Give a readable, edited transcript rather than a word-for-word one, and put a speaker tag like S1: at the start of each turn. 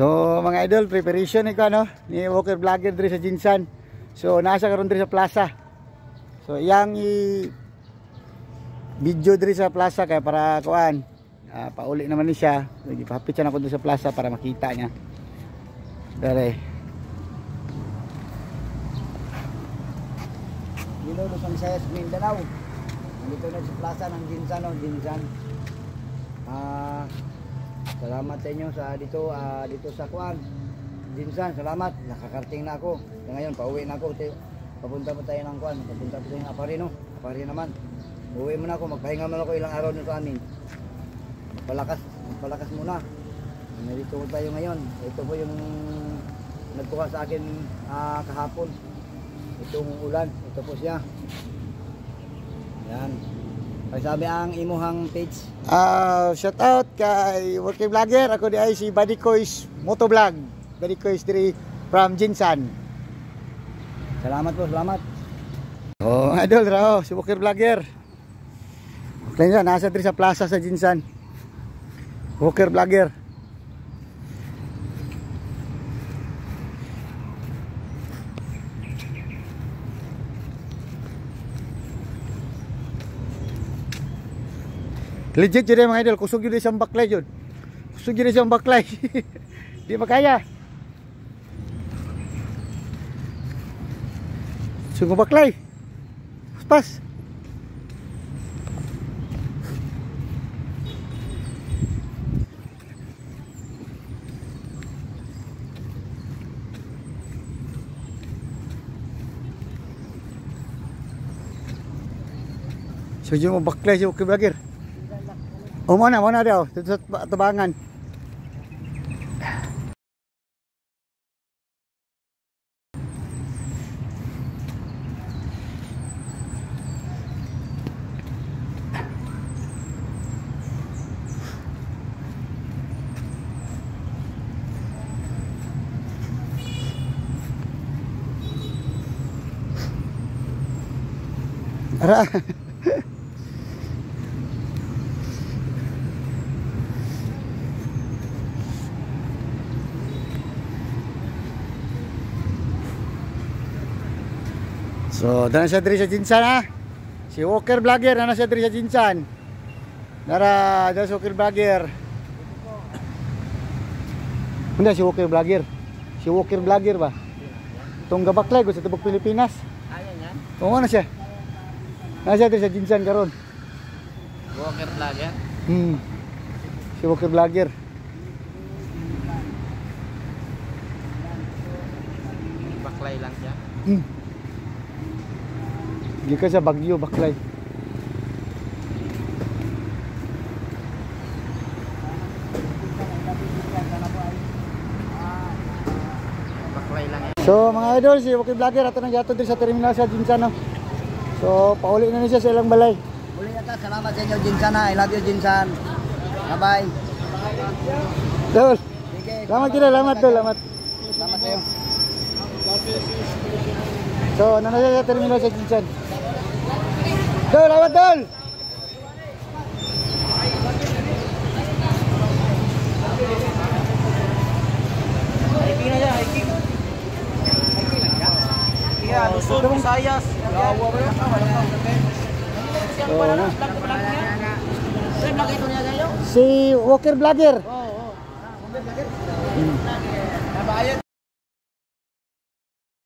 S1: So mga idol, preparation ni ano ni Walker Vlogger diri sa Jinsan. So nasa karon diri sa plaza. So iyang video diri sa plaza kay para kuan. Pauli naman ni siya. Gipahapit siya na ko diri sa plaza para makita niya. Dere. Dito sa Visayas, Mindanao. Dito na sa plaza ng Jinsan, Jinsan. Salamat sa inyo sa dito sa kuan. Jinsan, salamat. Nakakarating na ako. Ngayon pauwi na ako. Papunta pa tayo ng kuan. Papunta pa tayo ng Aparino. Aparino naman. Uwi muna ako. Magpahinga muna ako ilang araw nito amin. Magpalakas muna. Narito ko tayo ngayon. Ito po yung nagtuka sa akin kahapon. Itong ulan. Ito po siya. Yan. Sabi ang imuhang page. Shout out kay Walker Vlogger. Ako di ay si Buddy Kois Motovlog. Buddy Kois diri from Jinsan. Salamat po, salamat. Oh, idol raw si Walker Vlogger. Kaya nasa diri sa plaza sa Jinsan. Walker Vlogger. Legit yun mga idol, kusog yun isang baklay yun. Kusog yun isang baklay. Di makaya. Sungguh baklay. Pas. Sungguh mo baklay si Walker Vlogger. Oh, mana daw? Sa tabangan. Ara. So, dana siya diri sa Jinsan ha. Si Walker Vlogger na siya diri sa Jinsan. Dara si Walker Vlogger. Hindi si Walker Vlogger. Si Walker Vlogger ba? Itong gabaklay ko sa tubok Pilipinas.
S2: Ayan yan.
S1: Oo na siya. Nasa diri sa Jinsan karon.
S2: Walker Vlogger.
S1: Si Walker Vlogger.
S2: Baklay lang siya.
S1: Gikan sa Bagyo, baklay.
S2: Baklay lang yan.
S1: So mga idol, si Walker Vlogger ato nang yato diri sa terminal sa Jinsan. So pauli na niya sa ilang balay.
S2: Uli na salamat sa inyo Jinsan ha. I love you Jinsan. Bye-bye.
S1: Dol. Salamat kita, salamat dol, salamat.
S2: Salamat sa iyo.
S1: So nana siya sa terminal sa Jinsan. Dol, salamat dol.
S2: Hiking na siya, hiking. Hiking lang ka? Iya, Luzon, Visayas. Gawa ba yun?
S1: Si Walker Vlogger.
S2: Oo. Walker Vlogger?